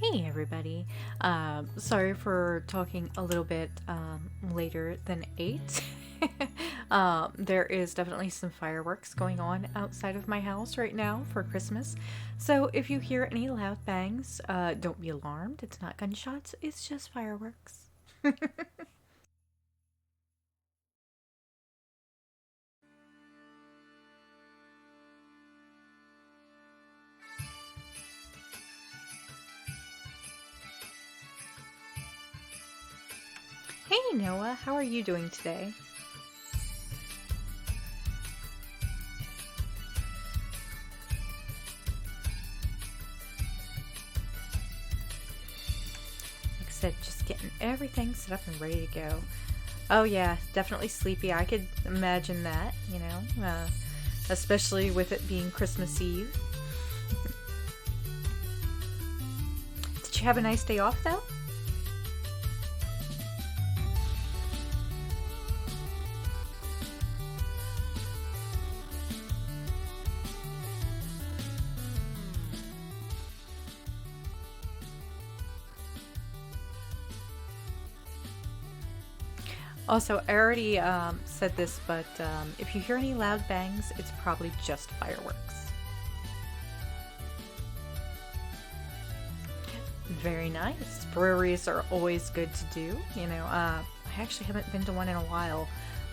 Hey everybody. Sorry for talking a little bit later than 8. There is definitely some fireworks going on outside of my house right now for Christmas. So if you hear any loud bangs, don't be alarmed. It's not gunshots, it's just fireworks. Hey Noah, how are you doing today? Like I said, just getting everything set up and ready to go. Oh yeah, definitely sleepy. I could imagine that, especially with it being Christmas Eve. Did you have a nice day off though? Also, I already said this, but if you hear any loud bangs, it's probably just fireworks. Very nice. Breweries are always good to do. I actually haven't been to one in a while,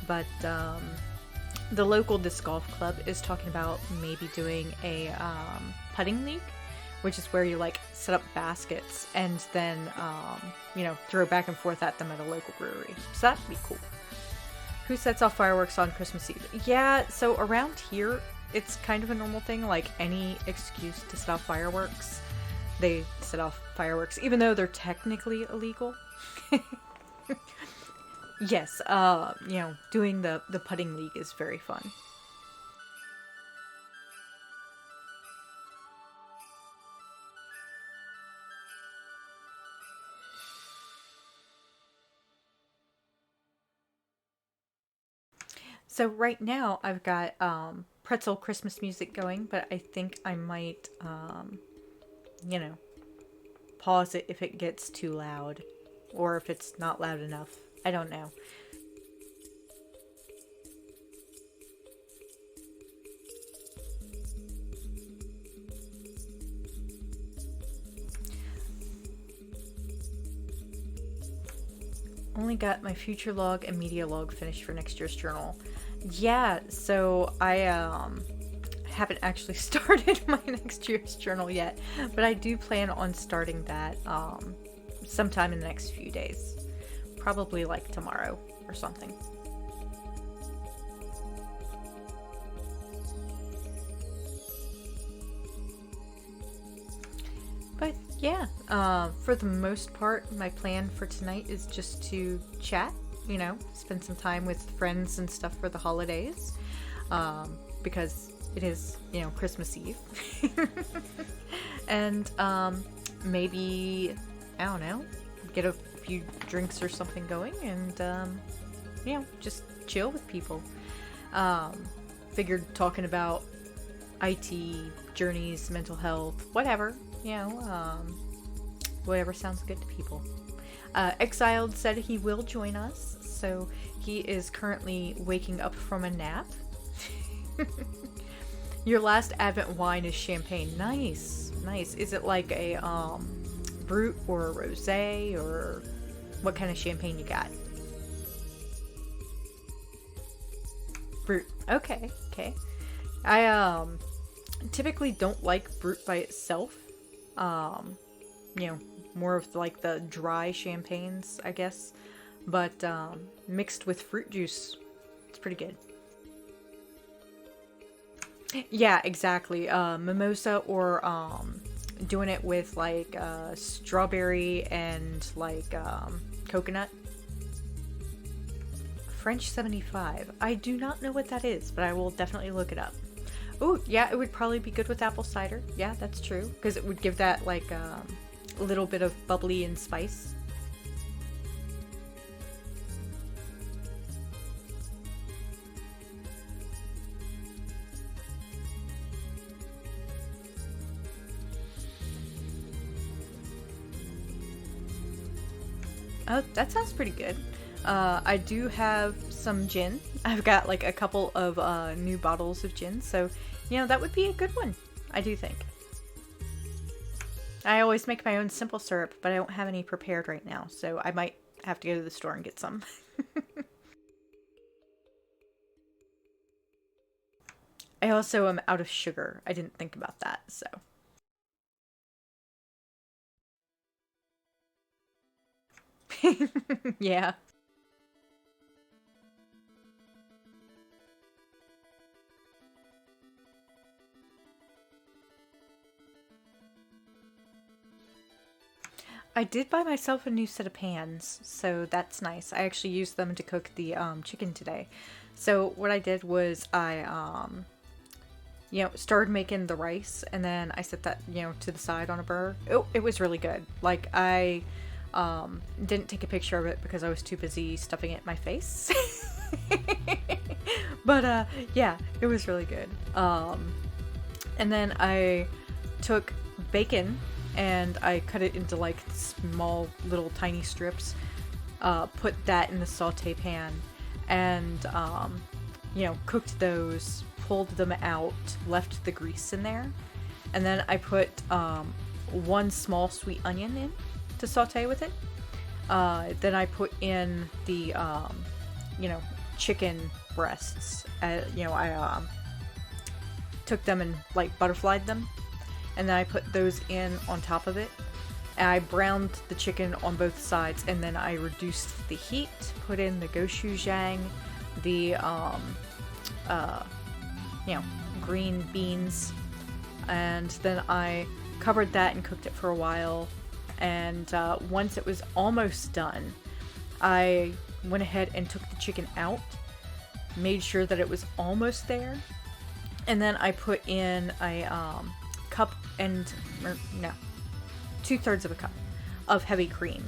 but the local disc golf club is talking about maybe doing a putting league, which is where you like set up baskets and then throw back and forth at them at a local brewery. So that'd be cool. Who sets off fireworks on Christmas Eve? Yeah, so around here, it's kind of a normal thing. Like any excuse to set off fireworks, they set off fireworks, even though they're technically illegal. Yes, doing the putting league is very fun. So right now I've got pretzel Christmas music going, but I think I might, you know, pause it if it gets too loud or if it's not loud enough. I don't know. Only got my future log and media log finished for next year's journal. Yeah, so I haven't actually started my next year's journal yet, but I do plan on starting that sometime in the next few days. Probably like tomorrow or something. But yeah, for the most part, my plan for tonight is just to chat, spend some time with friends and stuff for the holidays, because it is, Christmas Eve. And maybe, I don't know, get a few drinks or something going and, just chill with people. Um, Figured talking about IT, journeys, mental health, whatever, whatever sounds good to people. Exiled said he will join us, so he is currently waking up from a nap. Your last Advent wine is champagne. Nice, nice. Is it like a brut or a rosé or what kind of champagne you got? Brut. Okay, okay. I typically don't like brut by itself. Um, more of like the dry champagnes, I guess. But mixed with fruit juice, it's pretty good. Yeah, exactly. Mimosa or doing it with like strawberry and like coconut. French 75. I do not know what that is, but I will definitely look it up. Oh, yeah, it would probably be good with apple cider. Yeah, that's true. Because it would give that like a little bit of bubbly and spice. Oh, that sounds pretty good. I do have some gin. I've got like a couple of new bottles of gin, so that would be a good one. I do think. I always make my own simple syrup, but I don't have any prepared right now, so I might have to go to the store and get some. I also am out of sugar. I didn't think about that, so. Yeah. I did buy myself a new set of pans, so that's nice. I actually used them to cook the chicken today. So what I did was I started making the rice, and then I set that, to the side on a burner. It was really good. Like, I didn't take a picture of it because I was too busy stuffing it in my face. But, yeah, it was really good. And then I took bacon and I cut it into, like, small, little, tiny strips, put that in the saute pan, and, cooked those, pulled them out, left the grease in there, and then I put one small sweet onion in to saute with it. Then I put in the chicken breasts. I took them and like butterflied them, and then I put those in on top of it. And I browned the chicken on both sides, and then I reduced the heat, put in the gochujang, the green beans, and then I covered that and cooked it for a while. And once it was almost done, I went ahead and took the chicken out, made sure that it was almost there, and then I put in a cup and, no, 2/3 of a cup of heavy cream,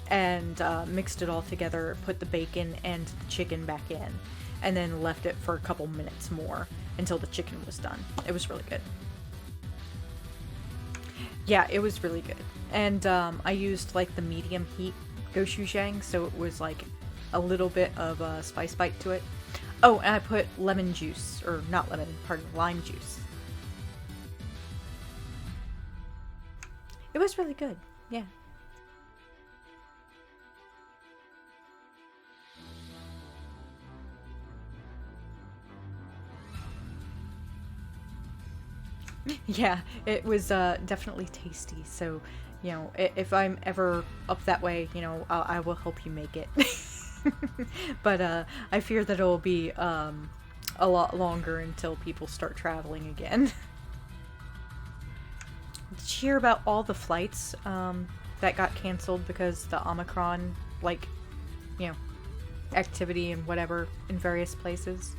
and mixed it all together, put the bacon and the chicken back in, and then left it for a couple minutes more until the chicken was done. It was really good. Yeah, it was really good. And I used like the medium heat gochujang, so it was like a little bit of a spice bite to it. Oh, and I put lemon juice, or not lemon, pardon, lime juice. It was really good, yeah. Yeah, it was definitely tasty. So, if I'm ever up that way, I will help you make it. But I fear that it'll be a lot longer until people start traveling again. Did you hear about all the flights that got canceled because the Omicron, like, you know, activity and whatever in various places?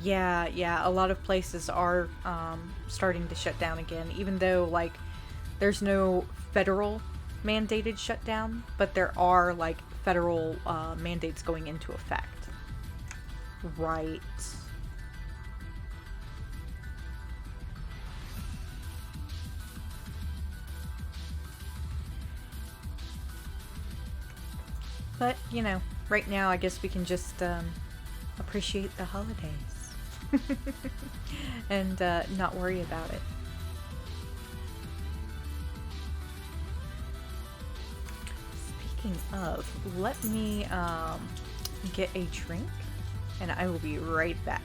Yeah, a lot of places are starting to shut down again, even though, like, there's no federal mandated shutdown, but there are, like, federal mandates going into effect. Right. But, right now I guess we can just appreciate the holidays. And not worry about it. Speaking of, let me get a drink, and I will be right back.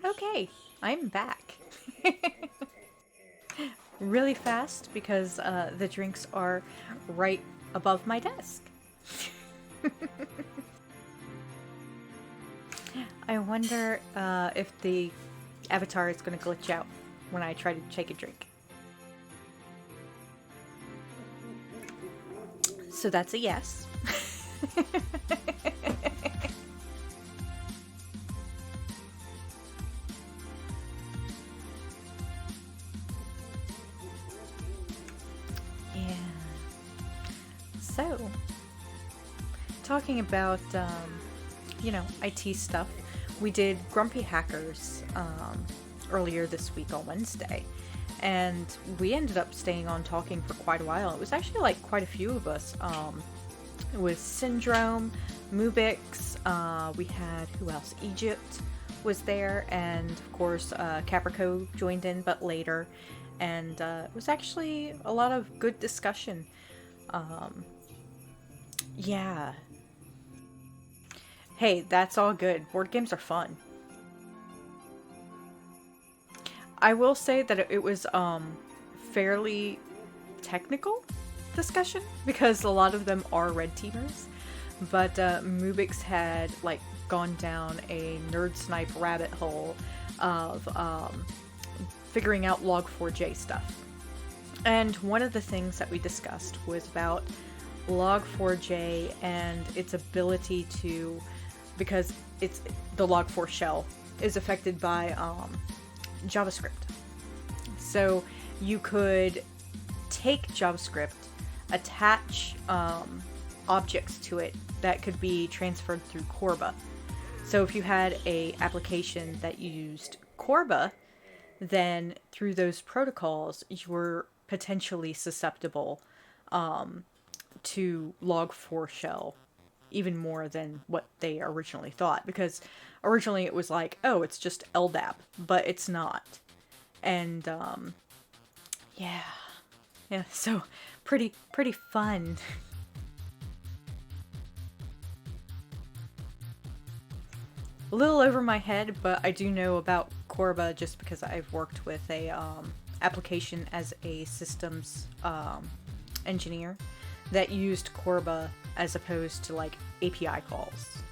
Okay, I'm back. Really fast because the drinks are right above my desk. I wonder if the avatar is going to glitch out when I try to take a drink. So that's a yes. So, talking about, IT stuff, we did Grumpy Hackers earlier this week on Wednesday. And we ended up staying on talking for quite a while. It was actually like quite a few of us. It was Syndrome, Mubix, we had, who else? Egypt was there, and of course Caprico joined in, but later. And it was actually a lot of good discussion. Yeah. Hey, that's all good. Board games are fun. I will say that it was fairly technical discussion because a lot of them are red teamers, but Mubix had like gone down a nerd snipe rabbit hole of figuring out log4j stuff. And one of the things that we discussed was about log4j and its ability to, because it's the log4 shell is affected by JavaScript. So you could take JavaScript, attach objects to it that could be transferred through Corba. So if you had a application that used Corba, then through those protocols, you were potentially susceptible to log4 shell even more than what they originally thought, because originally it was like, oh, it's just LDAP, but it's not. And yeah, so pretty fun. A little over my head, but I do know about Corba just because I've worked with a application as a systems engineer that used Corba as opposed to like API calls.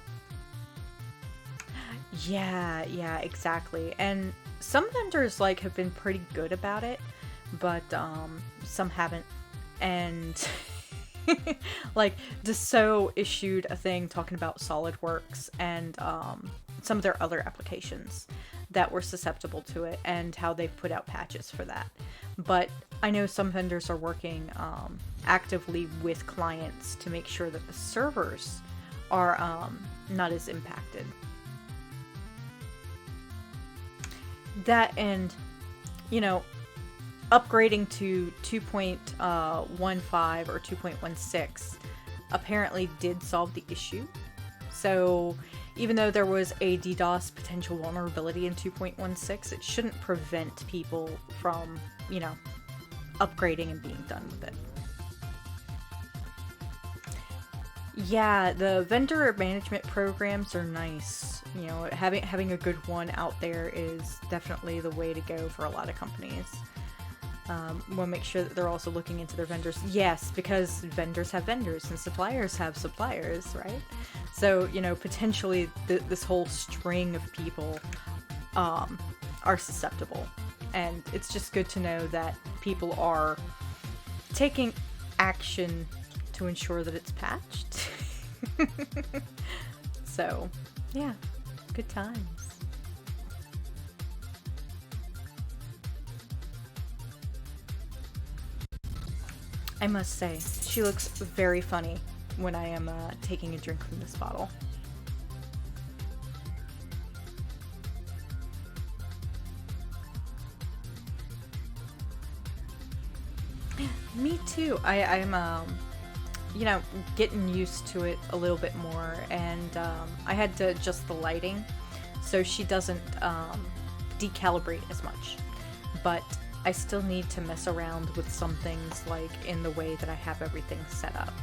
Yeah, exactly. And some vendors like have been pretty good about it, but some haven't. And like Dassault issued a thing talking about SolidWorks and some of their other applications that were susceptible to it and how they've put out patches for that. But I know some vendors are working actively with clients to make sure that the servers are not as impacted. That and, upgrading to 2.15 or 2.16 apparently did solve the issue. So even though there was a DDoS potential vulnerability in 2.16, it shouldn't prevent people from, upgrading and being done with it. Yeah, the vendor management programs are nice. Having a good one out there is definitely the way to go for a lot of companies. We'll make sure that they're also looking into their vendors. Yes, because vendors have vendors and suppliers have suppliers, right? So, potentially this whole string of people are susceptible. And it's just good to know that people are taking action to ensure that it's patched. So, yeah, good times. I must say, she looks very funny when I am taking a drink from this bottle. Me too. I'm getting used to it a little bit more, and I had to adjust the lighting so she doesn't decalibrate as much. But I still need to mess around with some things, like in the way that I have everything set up.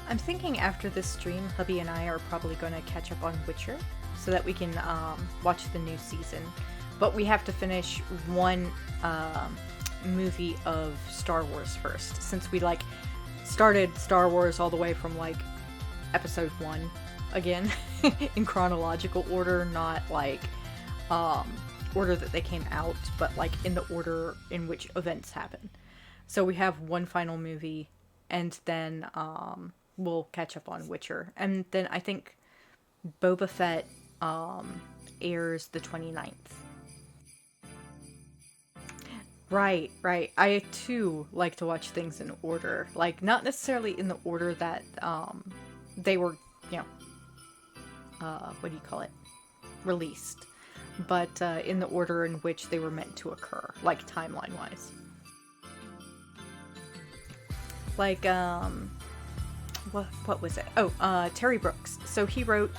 I'm thinking after this stream, hubby and I are probably going to catch up on Witcher so that we can watch the new season. But we have to finish one movie of Star Wars first, since we started Star Wars all the way from episode 1 again in chronological order, not order that they came out, but in the order in which events happen. So we have one final movie, and then we'll catch up on Witcher. And then I think Boba Fett airs the 29th. Right, right. I too like to watch things in order. Like, not necessarily in the order that they were, you know, what do you call it? Released. But in the order in which they were meant to occur, like timeline wise. Like, what was it? Oh, Terry Brooks. So he wrote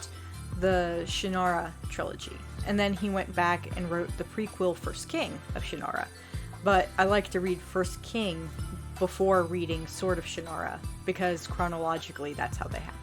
the Shannara trilogy, and then he went back and wrote the prequel First King of Shannara. But I like to read First King before reading Sword of Shannara, because chronologically that's how they happen.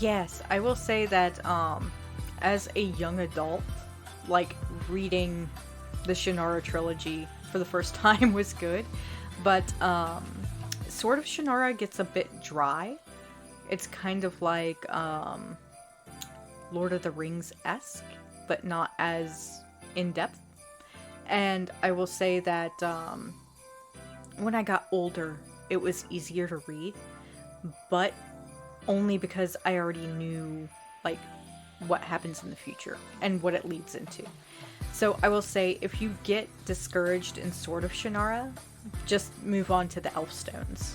Yes, I will say that as a young adult, like reading the Shannara trilogy for the first time was good, but Sword of Shannara gets a bit dry. It's kind of like Lord of the Rings-esque, but not as in-depth. And I will say that when I got older, it was easier to read, but only because I already knew, like, what happens in the future and what it leads into. So I will say, if you get discouraged in Sword of Shannara, just move on to the Elfstones.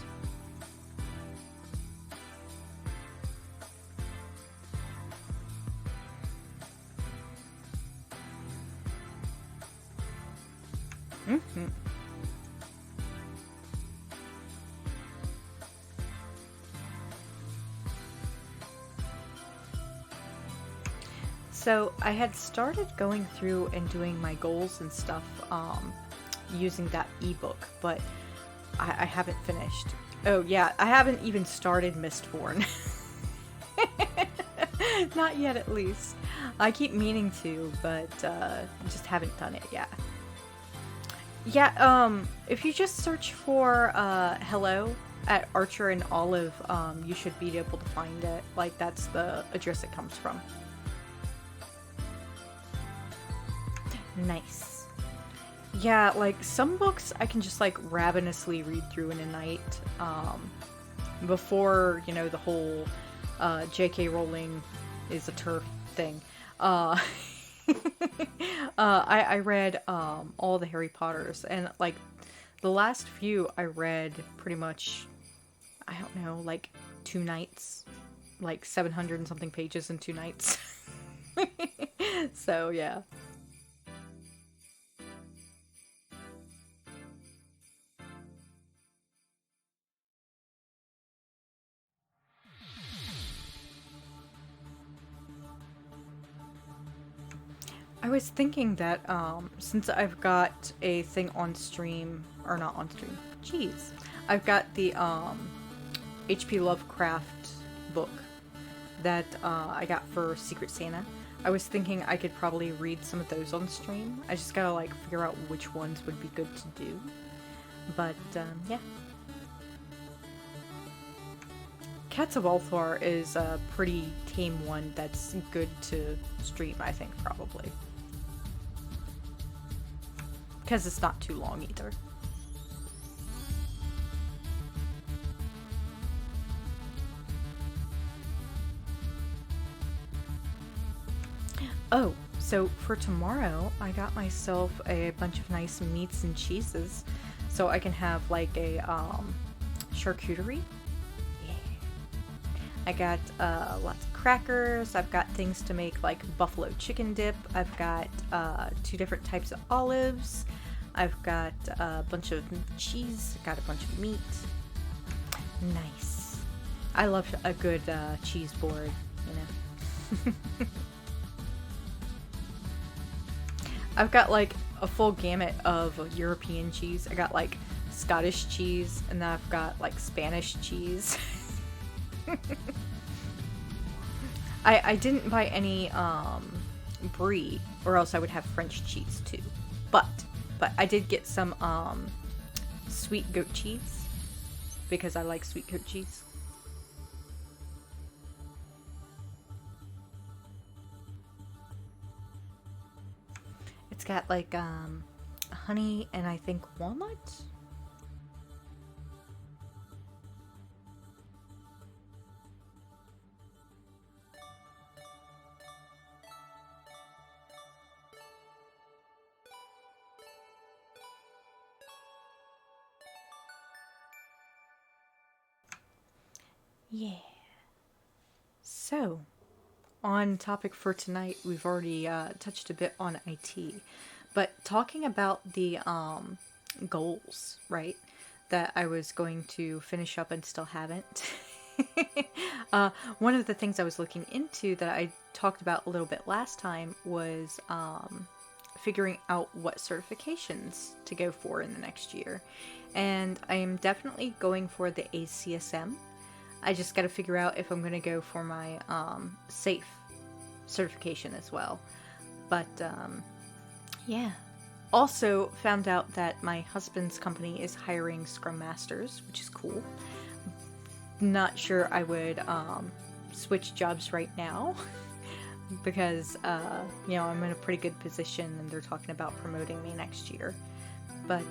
Mm-hmm. So I had started going through and doing my goals and stuff using that ebook, but I haven't finished. Oh yeah, I haven't even started Mistborn. Not yet, at least. I keep meaning to, but just haven't done it yet. Yeah, if you just search for hello at Archer and Olive, you should be able to find it. Like, that's the address it comes from. Nice. Yeah, like, some books I can just, like, ravenously read through in a night. Before, you know, the whole J.K. Rowling is a turf thing. I read all the Harry Potters, and, like, the last few I read pretty much, I don't know, like, 2 nights. Like, 700 and something pages in 2 nights. So, yeah. I was thinking that since I've got a thing on stream, or not on stream, jeez, I've got the H.P. Lovecraft book that I got for Secret Santa. I was thinking I could probably read some of those on stream. I just gotta, like, figure out which ones would be good to do. But yeah. Cats of Ulthar is a pretty tame one that's good to stream, I think, probably. Because it's not too long either. Oh, so for tomorrow, I got myself a bunch of nice meats and cheeses, so I can have, like, a charcuterie. Yeah. I got lots of crackers. I've got things to make, like, buffalo chicken dip. I've got 2 different types of olives. I've got a bunch of cheese. Got a bunch of meat. Nice. I love a good cheese board, you know. I've got, like, a full gamut of European cheese. I got, like, Scottish cheese, and then I've got, like, Spanish cheese. I didn't buy any brie, or else I would have French cheese too. But But I did get some sweet goat cheese because I like sweet goat cheese. It's got like honey and I think walnut. Yeah. So, on topic for tonight, we've already touched a bit on IT, but talking about the goals, right? That I was going to finish up and still haven't. One of the things I was looking into that I talked about a little bit last time was figuring out what certifications to go for in the next year. And I am definitely going for the ACSM. I just got to figure out if I'm going to go for my SAFE certification as well. But yeah. Also found out that my husband's company is hiring Scrum Masters, which is cool. Not sure I would switch jobs right now because, I'm in a pretty good position and they're talking about promoting me next year. But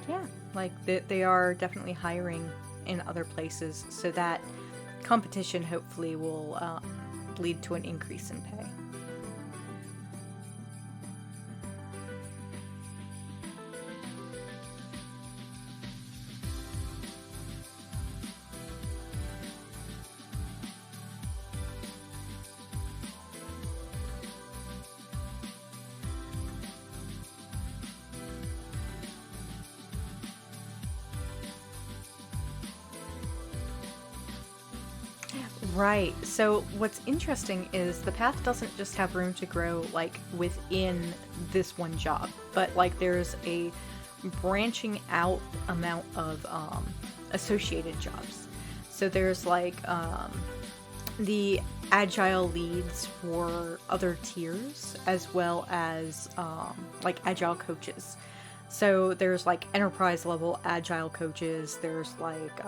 yeah, like they are definitely hiring in other places, so that competition hopefully will lead to an increase in pay. Right. So what's interesting is the path doesn't just have room to grow like within this one job, but like there's a branching out amount of associated jobs. So there's like the agile leads for other tiers, as well as like agile coaches. So there's like enterprise level agile coaches. There's like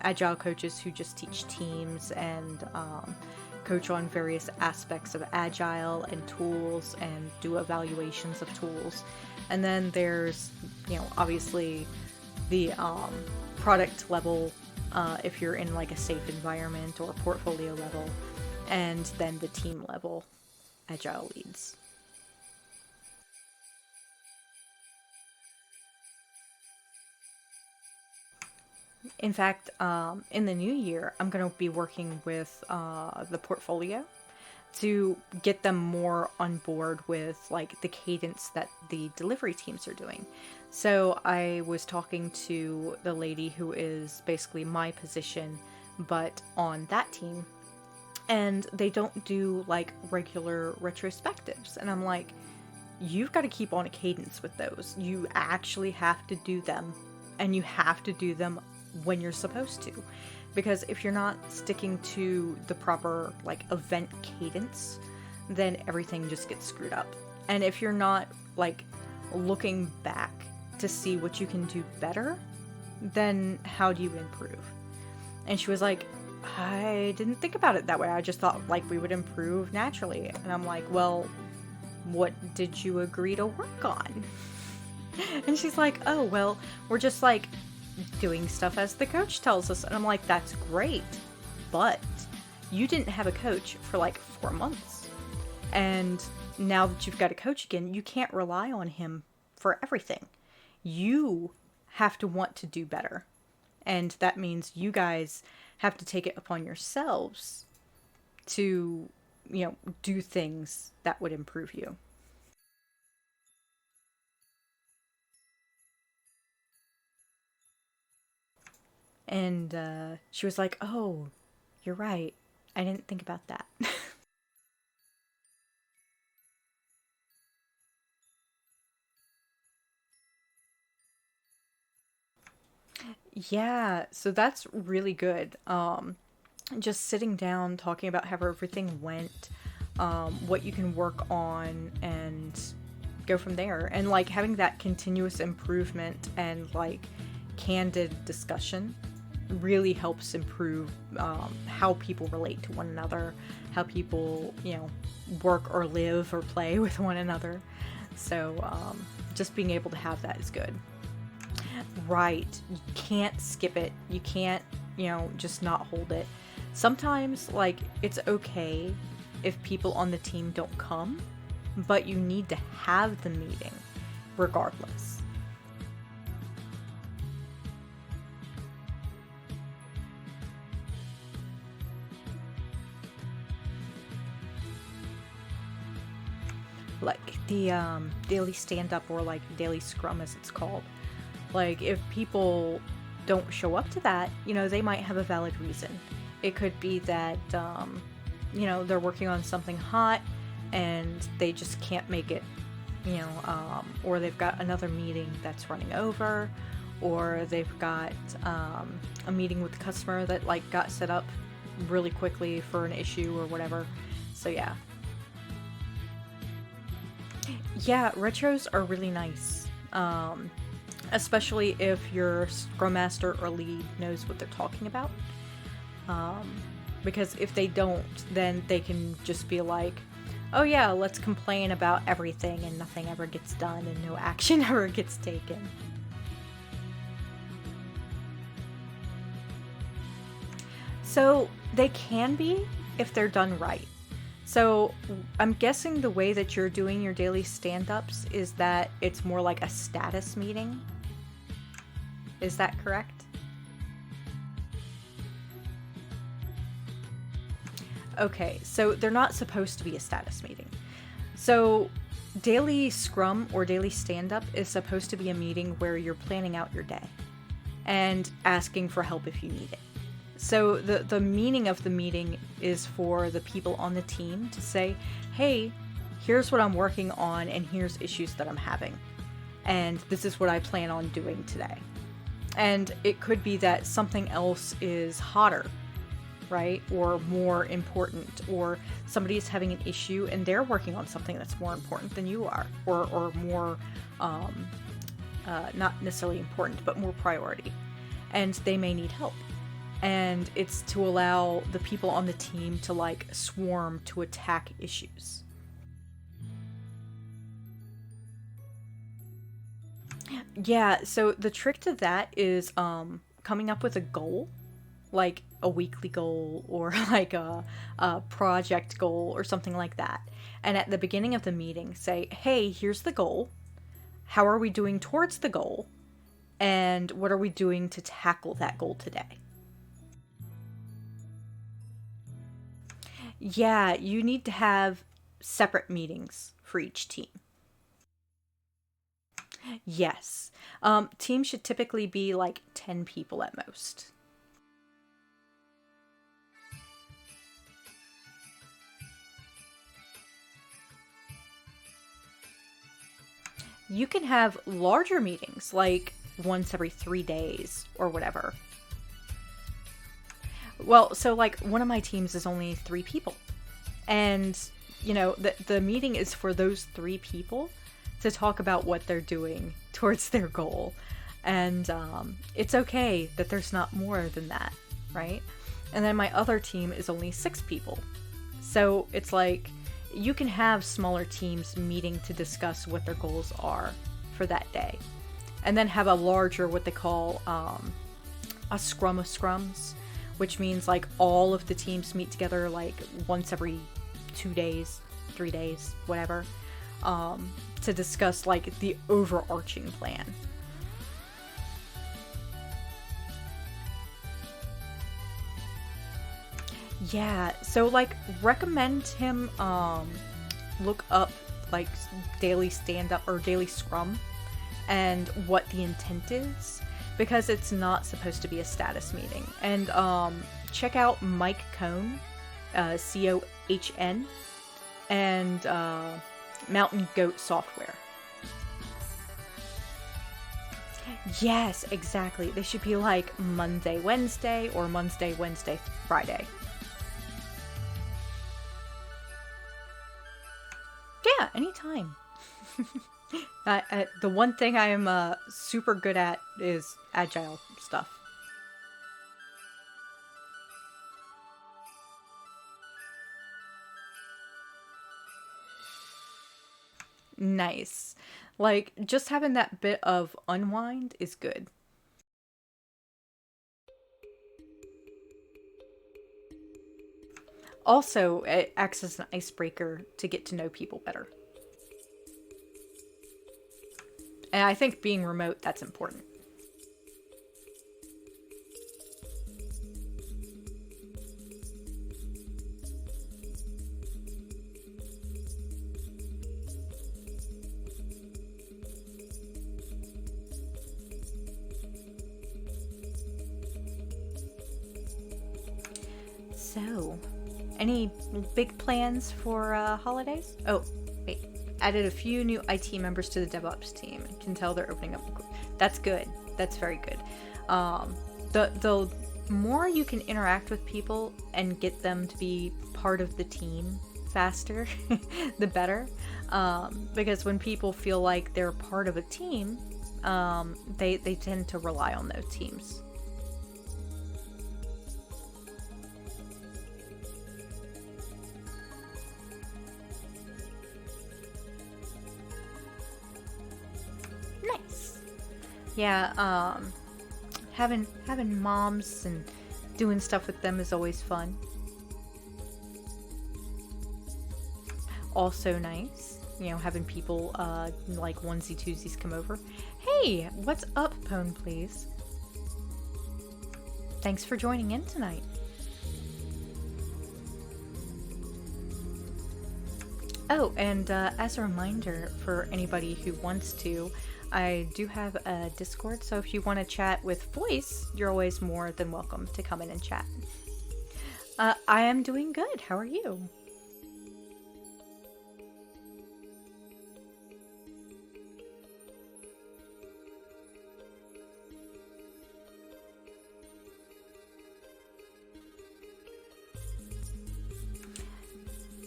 agile coaches who just teach teams and coach on various aspects of agile and tools and do evaluations of tools. And then there's, obviously the product level if you're in like a safe environment or portfolio level, and then the team level agile leads. In fact, in the new year, I'm going to be working with the portfolio to get them more on board with like the cadence that the delivery teams are doing. So I was talking to the lady who is basically my position, but on that team, and they don't do like regular retrospectives. And I'm like, you've got to keep on a cadence with those. You actually have to do them, and you have to do them when you're supposed to, because if you're not sticking to the proper like event cadence, then everything just gets screwed up. And if you're not like looking back to see what you can do better, then how do you improve? And she was like, I didn't think about it that way. I just thought like we would improve naturally. And I'm like, well, what did you agree to work on? And she's like, oh, well, we're just like doing stuff as the coach tells us. And I'm like, that's great, but you didn't have a coach for like 4 months. And now that you've got a coach again, you can't rely on him for everything. You have to want to do better. And that means you guys have to take it upon yourselves to, do things that would improve you. And she was like, oh, you're right. I didn't think about that. Yeah, so that's really good. Just sitting down, talking about how everything went, what you can work on, and go from there. And like having that continuous improvement and like candid discussion really helps improve how people relate to one another, how people, work or live or play with one another. So just being able to have that is good. Right. You can't skip it. You can't, just not hold it. Sometimes, like, it's okay if people on the team don't come, but you need to have the meeting regardless. Like the daily stand-up, or like daily scrum as it's called. Like, if people don't show up to that, they might have a valid reason. It could be that, they're working on something hot and they just can't make it, or they've got another meeting that's running over, or they've got a meeting with the customer that like got set up really quickly for an issue or whatever. So yeah. Yeah, retros are really nice. Especially if your Scrum Master or lead knows what they're talking about. Because if they don't, then they can just be like, oh yeah, let's complain about everything and nothing ever gets done and no action ever gets taken. So they can be if they're done right. So I'm guessing the way that you're doing your daily stand-ups is that it's more like a status meeting. Is that correct? Okay, so they're not supposed to be a status meeting. So daily scrum or daily stand-up is supposed to be a meeting where you're planning out your day and asking for help if you need it. So the meaning of the meeting is for the people on the team to say, hey, here's what I'm working on and here's issues that I'm having. And this is what I plan on doing today. And it could be that something else is hotter, right? Or more important, or somebody's having an issue and they're working on something that's more important than you are, or more, not necessarily important, but more priority. And they may need help. And it's to allow the people on the team to like swarm to attack issues. Yeah, so the trick to that is coming up with a goal, like a weekly goal or like a project goal or something like that. And at the beginning of the meeting, say, hey, here's the goal. How are we doing towards the goal? And what are we doing to tackle that goal today? Yeah, you need to have separate meetings for each team. Yes. Teams should typically be like 10 people at most. You can have larger meetings, like once every 3 days or whatever. Well, so like one of my teams is only 3 people. And, the meeting is for those 3 people to talk about what they're doing towards their goal. And it's okay that there's not more than that, right? And then my other team is only 6 people. So it's like you can have smaller teams meeting to discuss what their goals are for that day. And then have a larger, what they call a scrum of scrums, which means like all of the teams meet together like once every 2 days, 3 days, whatever, to discuss like the overarching plan. Yeah, so like recommend him look up like daily stand-up or daily scrum and what the intent is, because it's not supposed to be a status meeting. And check out Mike Cohn, Cohn, and Mountain Goat Software. Yes, exactly. They should be like Monday, Wednesday, or Monday, Wednesday, Friday. Yeah, anytime. The one thing I am super good at is agile stuff. Nice. Like, just having that bit of unwind is good. Also, it acts as an icebreaker to get to know people better. And I think being remote, that's important. So, any big plans for holidays? Oh, wait. Added a few new IT members to the DevOps team. I can tell they're opening up. That's good. That's very good. The more you can interact with people and get them to be part of the team faster, the better. Because when people feel like they're part of a team, they tend to rely on those teams. Nice. Yeah, having moms and doing stuff with them is always fun. Also nice, you know, having people like onesie twosies come over. Hey, what's up, Pone, please? Thanks for joining in tonight. Oh, and as a reminder for anybody who wants to, I do have a Discord, so if you want to chat with voice, you're always more than welcome to come in and chat. I am doing good. How are you?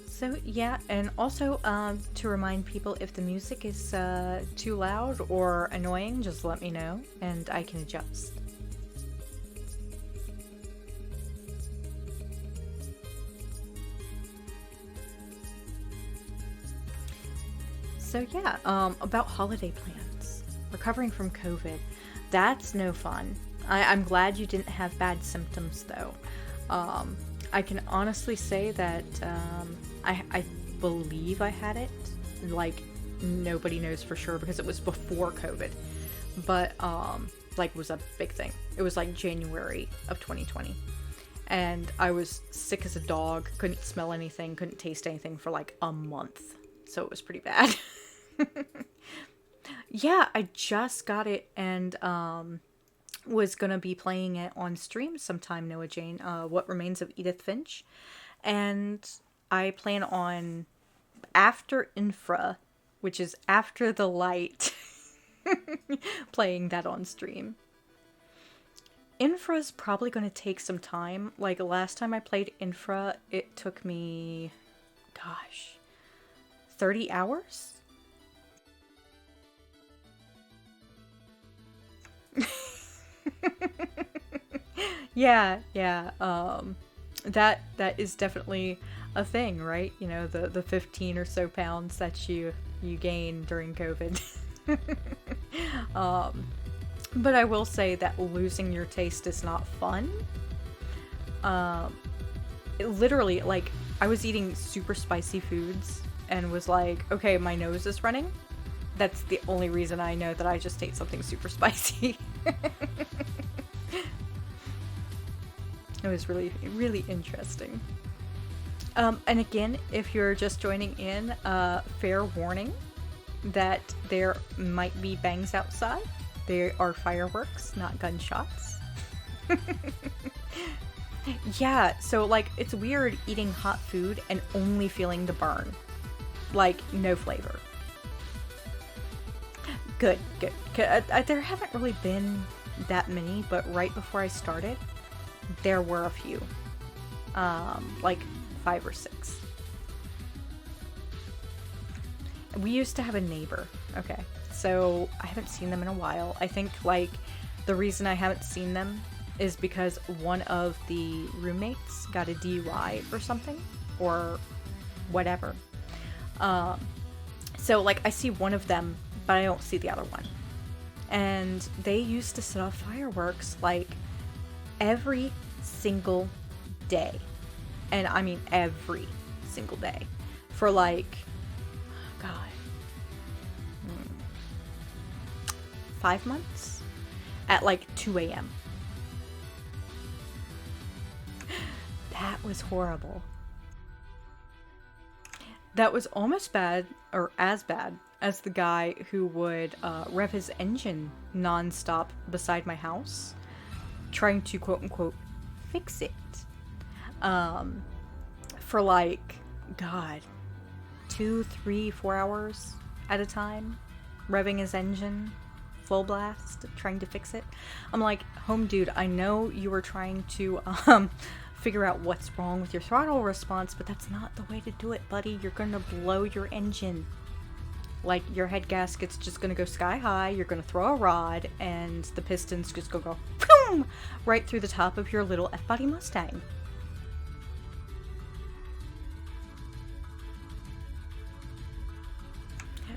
So yeah, and also to remind people, if the music is too loud or annoying, just let me know and I can adjust. So yeah, about holiday plans. Recovering from COVID, that's no fun. I'm glad you didn't have bad symptoms though. I can honestly say that I believe I had it. Like, nobody knows for sure because it was before COVID. But, like, was a big thing. It was like January of 2020. And I was sick as a dog, couldn't smell anything, couldn't taste anything for like a month. So it was pretty bad. Yeah, I just got it and was gonna be playing it on stream sometime, Noah Jane, What Remains of Edith Finch. And I plan on after Infra, which is after the light, playing that on stream. Infra's probably going to take some time. Like, last time I played Infra, it took me, gosh, 30 hours? Yeah. That is definitely a thing, right? You know, the 15 or so pounds that you gain during COVID. But I will say that losing your taste is not fun. Literally, like, I was eating super spicy foods and was like, okay, my nose is running. That's the only reason I know that I just ate something super spicy. It was really, really interesting. And again, if you're just joining in, fair warning that there might be bangs outside. They are fireworks, not gunshots. Yeah, so, like, it's weird eating hot food and only feeling the burn. Like, no flavor. Good. There haven't really been that many, but right before I started, there were a few. Like 5 or 6. We used to have a neighbor. Okay. so I haven't seen them in a while. I think, like, the reason I haven't seen them is because one of the roommates got a DUI or something, or whatever. So, like, I see one of them, but I don't see the other one. And they used to set off fireworks, like, every single day. And I mean every single day. For, like, oh God, 5 months? At, like, 2 a.m. That was horrible. That was almost bad, or as bad, as the guy who would rev his engine nonstop beside my house, trying to quote-unquote fix it. For like, God, 2, 3, 4 hours at a time, revving his engine, full blast, trying to fix it. I'm like, home dude, I know you were trying to, figure out what's wrong with your throttle response, but that's not the way to do it, buddy. You're gonna blow your engine. Like, your head gasket's just gonna go sky high, you're gonna throw a rod, and the piston's just gonna go boom, right through the top of your little F-body Mustang.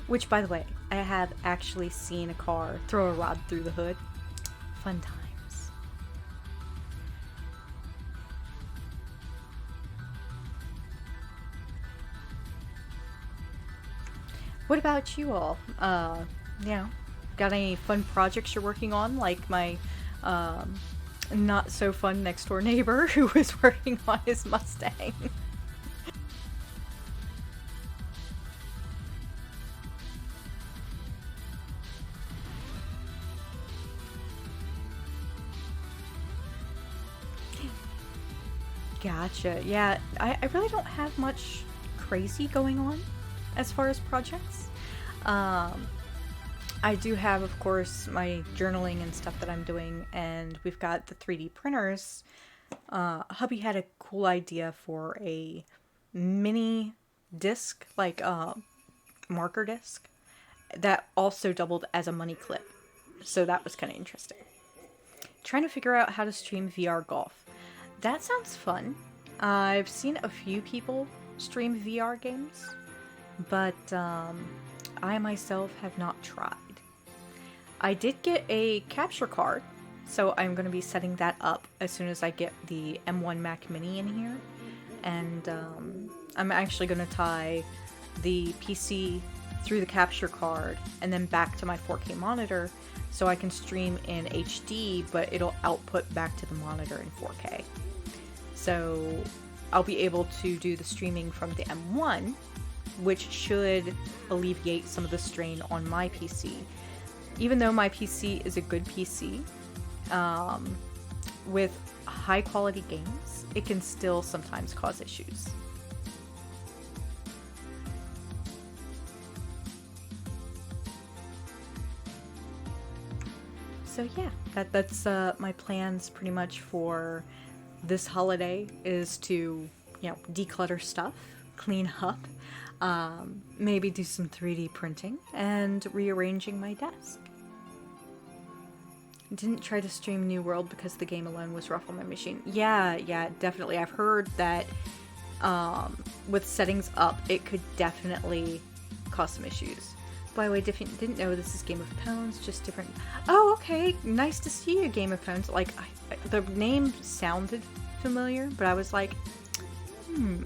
Which, by the way, I have actually seen a car throw a rod through the hood. Fun times. What about you all? Got any fun projects you're working on? Like my not so fun next door neighbor who was working on his Mustang. Gotcha. Yeah, I really don't have much crazy going on as far as projects. I do have, of course, my journaling and stuff that I'm doing, and we've got the 3D printers. Hubby had a cool idea for a mini disc, like a marker disc, that also doubled as a money clip. So that was kind of interesting. Trying to figure out how to stream VR golf. That sounds fun. I've seen a few people stream VR games, but I myself have not tried. I did get a capture card, so I'm going to be setting that up as soon as I get the M1 Mac Mini in here. And I'm actually going to tie the PC through the capture card and then back to my 4K monitor so I can stream in HD, but it'll output back to the monitor in 4K. So I'll be able to do the streaming from the M1, which should alleviate some of the strain on my PC. Even though my PC is a good PC, with high quality games, it can still sometimes cause issues. So yeah, that's my plans pretty much for this holiday, is to, declutter stuff, clean up, maybe do some 3D printing, and rearranging my desk. Didn't try to stream New World because the game alone was rough on my machine. Yeah, definitely. I've heard that with settings up, it could definitely cause some issues. By the way, didn't know this is Game of Thrones, just different. Oh, okay. Nice to see you, Game of Thrones. Like, the name sounded familiar, but I was like,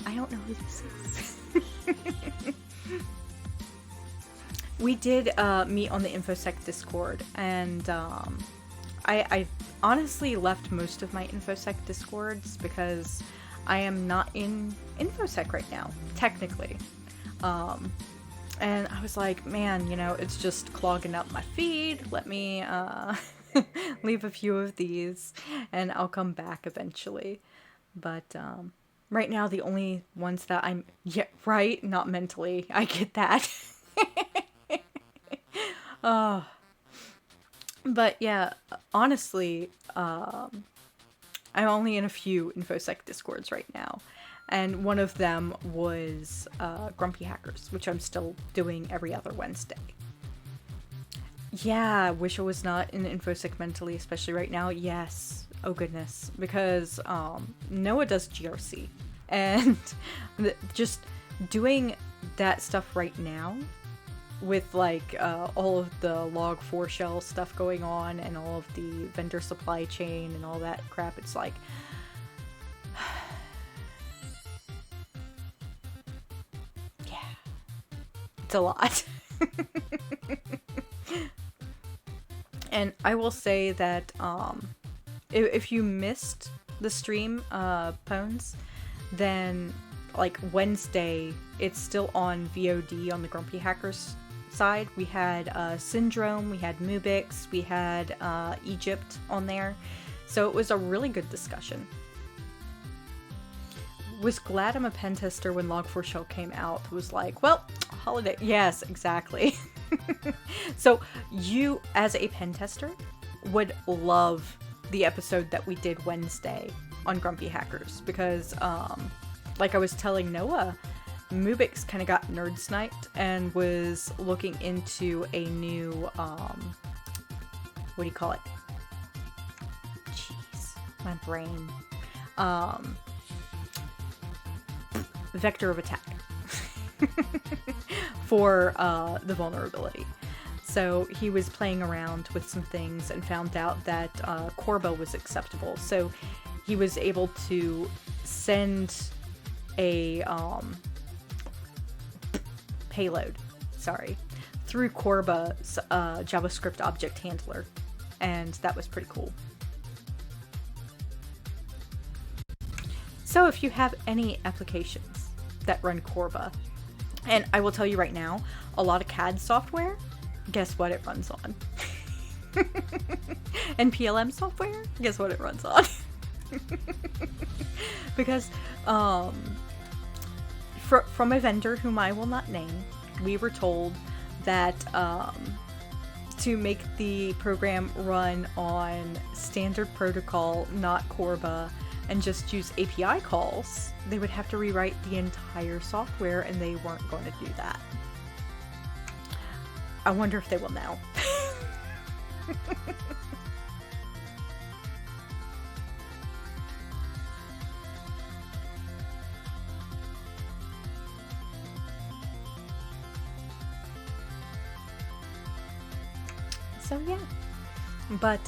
I don't know who this is. We did meet on the InfoSec Discord, and I honestly left most of my InfoSec Discords because I am not in InfoSec right now, technically. And I was like, man, it's just clogging up my feed. Let me leave a few of these, and I'll come back eventually. But right now, the only ones that I'm... Yeah, right? Not mentally. I get that. But yeah, honestly, I'm only in a few InfoSec Discords right now. And one of them was Grumpy Hackers, which I'm still doing every other Wednesday. Yeah, I wish I was not in InfoSec mentally, especially right now. Yes. Oh goodness. Because Noah does GRC. And just doing that stuff right now with like all of the log4 shell stuff going on and all of the vendor supply chain and all that crap, it's like yeah, it's a lot. And I will say that if you missed the stream, Pones, then like Wednesday, it's still on VOD on the Grumpy Hackers side. We had Syndrome, we had Mubix, we had Egypt on there. So it was a really good discussion. Was glad I'm a pen tester when Log4Shell came out. It was like, well, holiday. Yes, exactly. So you, as a pen tester, would love the episode that we did Wednesday on Grumpy Hackers because, like I was telling Noah, Mubix kind of got nerd sniped and was looking into a new, what do you call it? Jeez, my brain. Vector of attack for the vulnerability. So he was playing around with some things and found out that Corba was acceptable. So he was able to send a payload, through Corba's JavaScript object handler. And that was pretty cool. So if you have any applications that run Corba, and I will tell you right now, a lot of CAD software, guess what it runs on? And PLM software, guess what it runs on? Because from a vendor whom I will not name, we were told that to make the program run on standard protocol, not Corba, and just use API calls, they would have to rewrite the entire software, and they weren't going to do that. I wonder if they will now. So yeah, but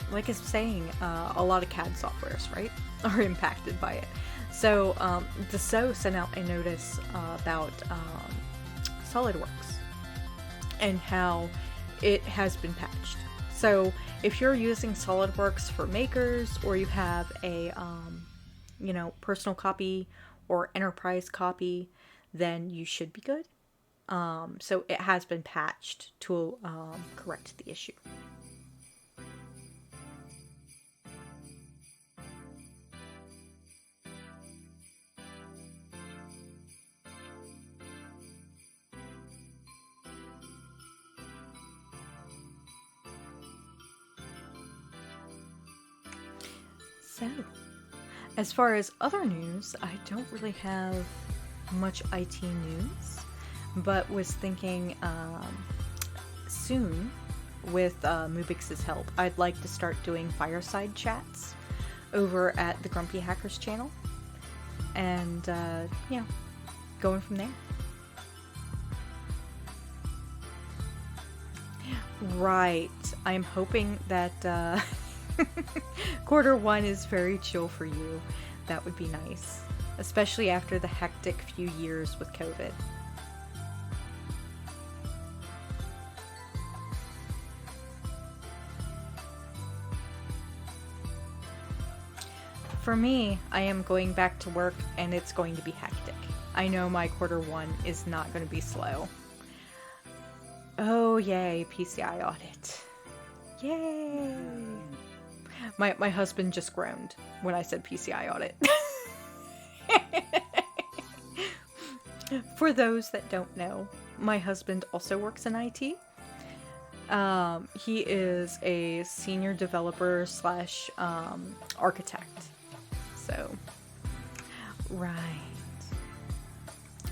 like I was saying, a lot of CAD softwares, right, are impacted by it. So the SO sent out a notice about SolidWorks and how it has been patched. So if you're using SolidWorks for makers, or you have a personal copy or enterprise copy, then you should be good. So it has been patched to correct the issue. So, as far as other news, I don't really have much IT news, but was thinking soon, with Mubix's help, I'd like to start doing fireside chats over at the Grumpy Hackers channel, and going from there. Right. I'm hoping that Q1 is very chill for you. That would be nice, especially after the hectic few years with COVID. For me, I am going back to work and it's going to be hectic. I know my Q1 is not going to be slow. Oh, yay, PCI audit. Yay! My husband just groaned when I said PCI audit. For those that don't know, my husband also works in IT. He is a senior developer / architect. So, right.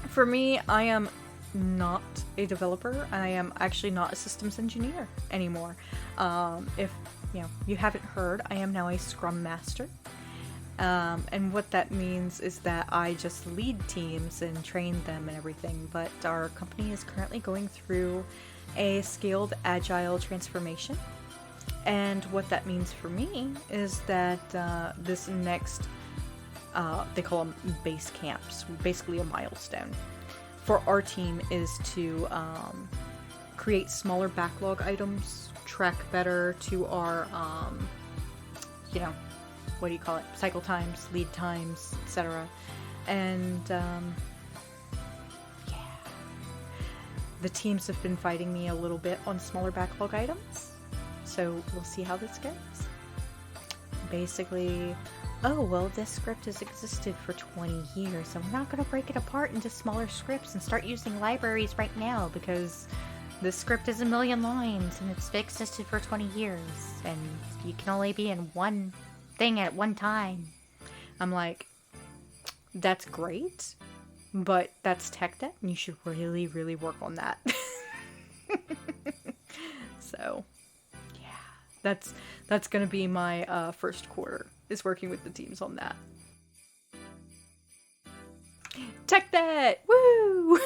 For me, I am not a developer. I am actually not a systems engineer anymore. If you haven't heard, I am now a Scrum Master. And what that means is that I just lead teams and train them and everything, but our company is currently going through a scaled agile transformation. And what that means for me is that this next, they call them base camps, basically a milestone, for our team is to create smaller backlog items, track better to our, what do you call it? Cycle times, lead times, etc. And the teams have been fighting me a little bit on smaller backlog items, so we'll see how this goes. Basically, oh well, this script has existed for 20 years, and we're not going to break it apart into smaller scripts and start using libraries right now because this script is 1,000,000 lines and it's existed for 20 years, and you can only be in one thing at one time. I'm like, that's great, but that's tech debt, and you should really, really work on that. So, yeah, that's gonna be my first quarter, is working with the teams on that. Tech debt! Woo!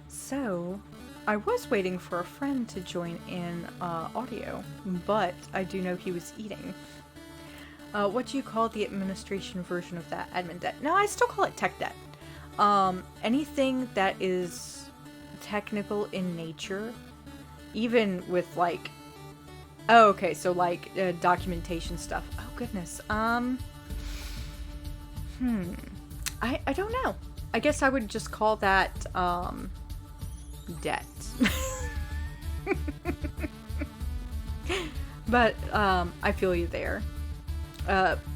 So, I was waiting for a friend to join in audio, but I do know he was eating. What do you call the administration version of that? Admin debt. No, I still call it tech debt. Anything that is technical in nature, even with like, oh, okay, so like documentation stuff. Oh goodness. I don't know. I guess I would just call that debt. But I feel you there.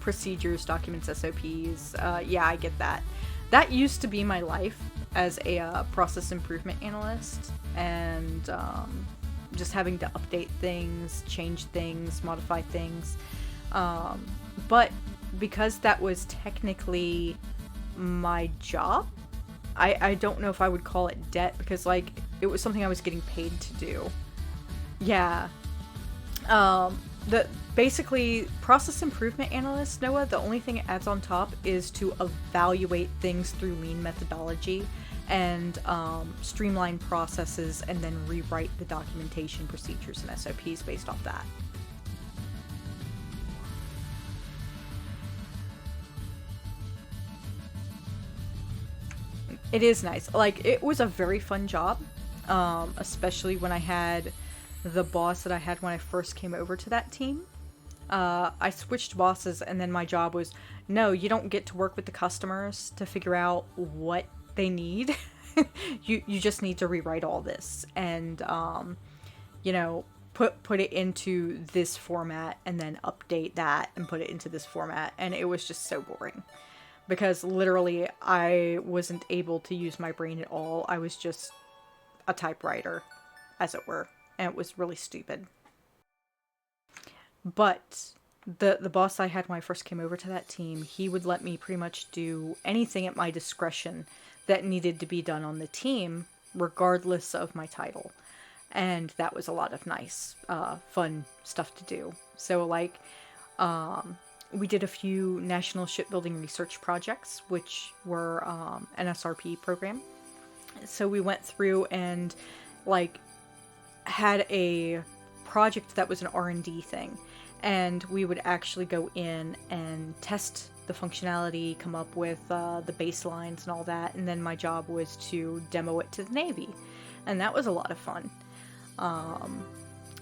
Procedures, documents, SOPs. Yeah, I get that. That used to be my life as a process improvement analyst, and just having to update things, change things, modify things. But because that was technically my job, I don't know if I would call it debt, because like it was something I was getting paid to do. Yeah. The basically process improvement analyst, Noah, the only thing it adds on top is to evaluate things through lean methodology and streamline processes, and then rewrite the documentation, procedures, and SOPs based off that. It is nice. Like, it was a very fun job, especially when I had the boss that I had when I first came over to that team. I switched bosses, and then my job was, no, you don't get to work with the customers to figure out what they need. you just need to rewrite all this and put it into this format, and then update that and put it into this format. And it was just so boring, because literally I wasn't able to use my brain at all. I was just a typewriter, as it were, and it was really stupid. But the boss I had when I first came over to that team, he would let me pretty much do anything at my discretion that needed to be done on the team, regardless of my title. And that was a lot of nice, fun stuff to do. So, like, we did a few national shipbuilding research projects, which were an SRP program. So we went through and, like, had a project that was an R&D thing. And we would actually go in and test the functionality, come up with the baselines and all that, and then my job was to demo it to the Navy. And that was a lot of fun.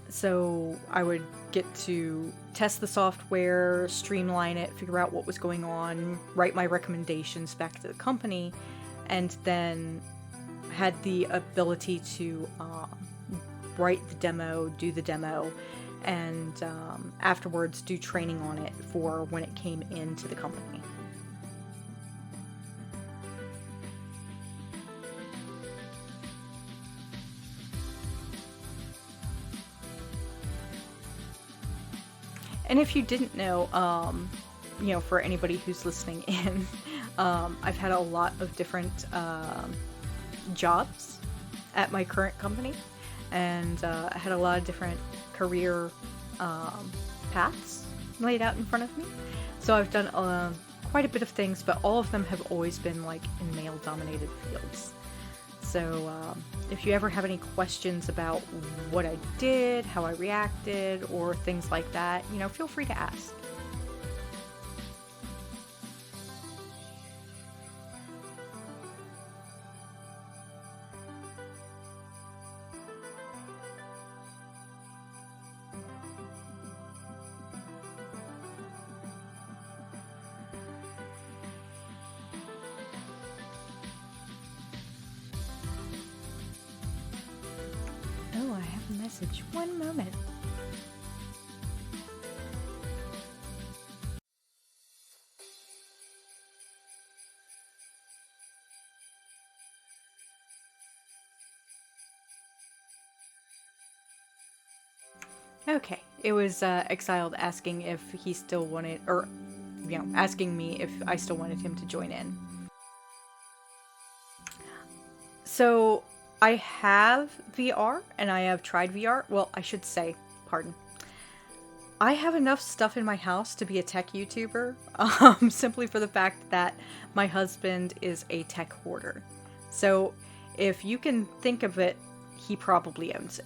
So I would get to test the software, streamline it, figure out what was going on, write my recommendations back to the company, and then had the ability to write the demo, do the demo, and afterwards do training on it for when it came into the company. And if you didn't know, you know, for anybody who's listening in, I've had a lot of different jobs at my current company, and I had a lot of different career paths laid out in front of me. So I've done quite a bit of things, but all of them have always been like in male-dominated fields. So if you ever have any questions about what I did, how I reacted, or things like that, you know, feel free to ask. Oh, I have a message. One moment. Okay, it was Exiled asking if he still wanted, or, you know, asking me if I still wanted him to join in. So, I have VR, and I have tried VR. Well, I should say, pardon. I have enough stuff in my house to be a tech YouTuber, simply for the fact that my husband is a tech hoarder. So, if you can think of it, he probably owns it.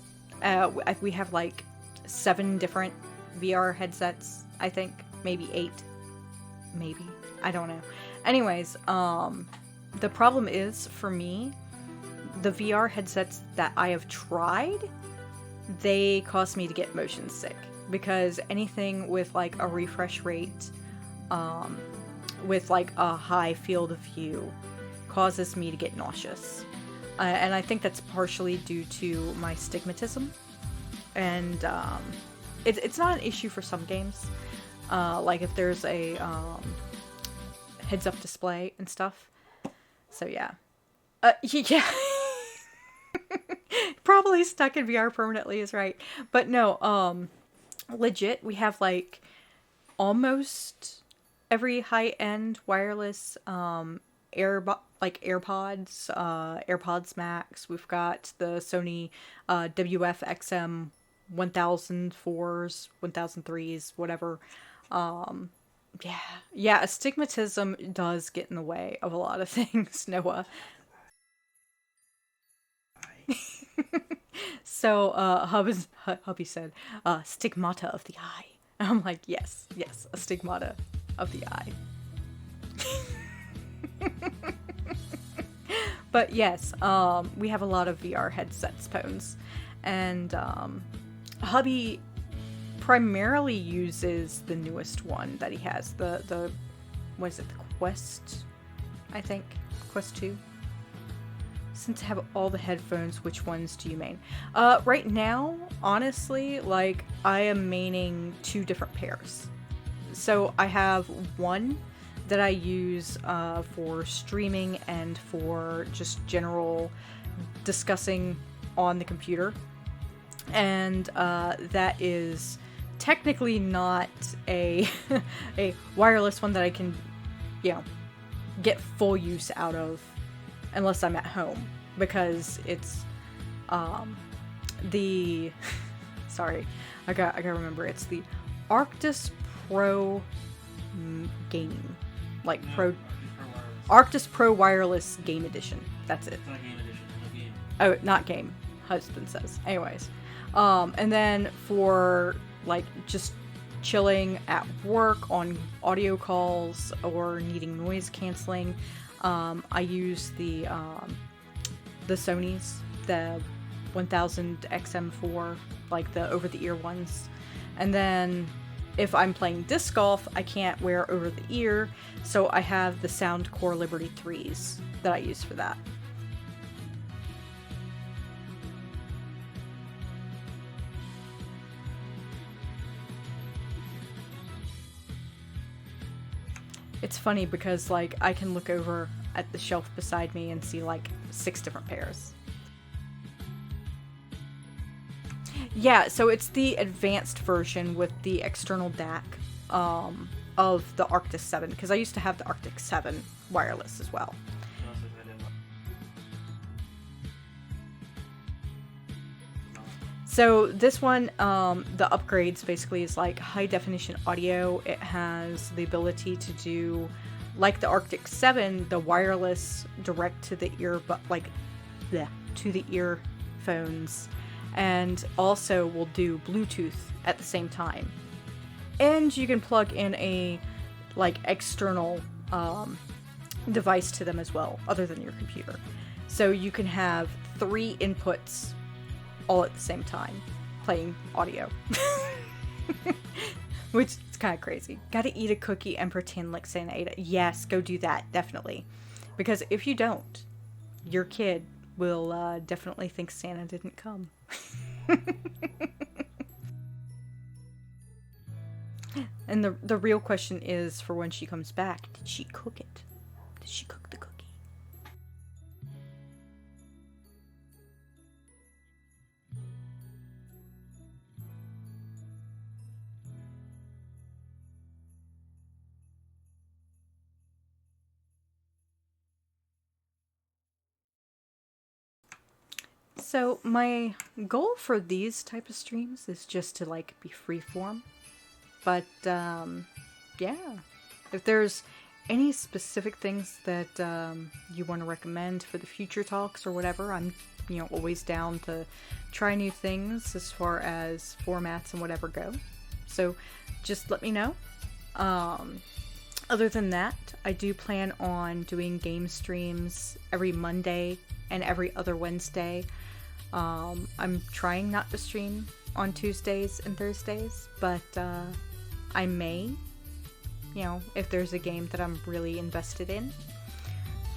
We have like 7 different VR headsets, I think. Maybe 8. Maybe. I don't know. Anyways, the problem is, for me, the VR headsets that I have tried, they cause me to get motion sick. Because anything with like a refresh rate, with like a high field of view, causes me to get nauseous. And I think that's partially due to my stigmatism. And it's not an issue for some games. Like if there's a heads-up display and stuff. So yeah. Yeah. Probably stuck in VR permanently is right. But no, legit, we have like almost every high-end wireless AirPods, AirPods Max. We've got the Sony WF-XM 1004s, 1003s, whatever. Yeah, astigmatism does get in the way of a lot of things, Noah. So, hubby said, stigmata of the eye. And I'm like, yes, a stigmata of the eye. But yes, we have a lot of VR headsets, Pones. And, hubby primarily uses the newest one that he has. The what is it, the Quest? I think. Quest 2. Since I have all the headphones, which ones do you main? Right now, honestly, like, I am maining 2 different pairs. So I have one that I use for streaming and for just general discussing on the computer. And that is technically not a a wireless one that I can, you know, get full use out of unless I'm at home, because it's the sorry, I gotta remember, it's the Arctis Pro gaming, like Pro Arctis Pro Wireless Game Edition. That's it. It's not game edition, no game. Oh, not game. Husband says. Anyways, and then for like just chilling at work on audio calls or needing noise canceling, I use the Sony's, the 1000 XM4, like the over-the-ear ones. And then if I'm playing disc golf, I can't wear over-the-ear, so I have the Soundcore Liberty 3s that I use for that. It's funny because, like, I can look over at the shelf beside me and see, like, 6 different pairs. Yeah, so it's the advanced version with the external DAC of the Arctis 7, because I used to have the Arctic 7 wireless as well. So this one, the upgrades basically is like high definition audio. It has the ability to do, like the Arctic 7, the wireless direct to the ear, but like, bleh, to the earphones, and also will do Bluetooth at the same time. And you can plug in a like external device to them as well, other than your computer. So you can have 3 inputs all at the same time playing audio. Which is kind of crazy. Gotta eat a cookie and pretend like Santa ate it. Yes, go do that, definitely. Because if you don't, your kid will definitely think Santa didn't come. And the real question is, for when she comes back, did she cook it? Did she cook the cookie? So my goal for these type of streams is just to like be freeform. But yeah, if there's any specific things that you want to recommend for the future talks or whatever, I'm always down to try new things as far as formats and whatever go. So just let me know. Other than that, I do plan on doing game streams every Monday and every other Wednesday. I'm trying not to stream on Tuesdays and Thursdays, but I may, if there's a game that I'm really invested in.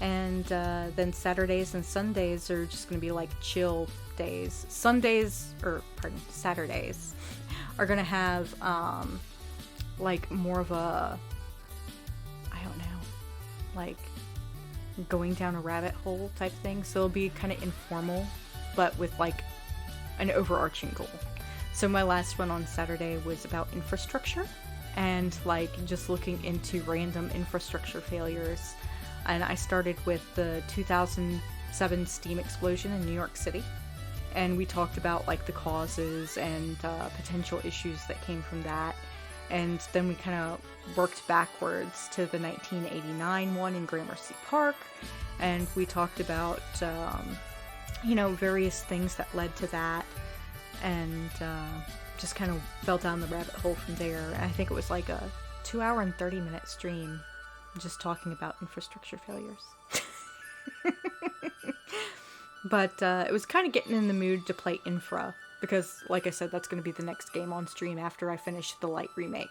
And then Saturdays and Sundays are just going to be like chill days. Saturdays are going to have like more of a, I don't know, like going down a rabbit hole type thing. So it'll be kind of informal, but with like an overarching goal. So my last one on Saturday was about infrastructure and like just looking into random infrastructure failures. And I started with the 2007 steam explosion in New York City. And we talked about like the causes and potential issues that came from that. And then we kind of worked backwards to the 1989 one in Gramercy Park. And we talked about, various things that led to that. And just kind of fell down the rabbit hole from there. And I think it was like a 2-hour and 30-minute stream just talking about infrastructure failures. But it was kind of getting in the mood to play Infra, because, like I said, that's going to be the next game on stream after I finish the Light remake.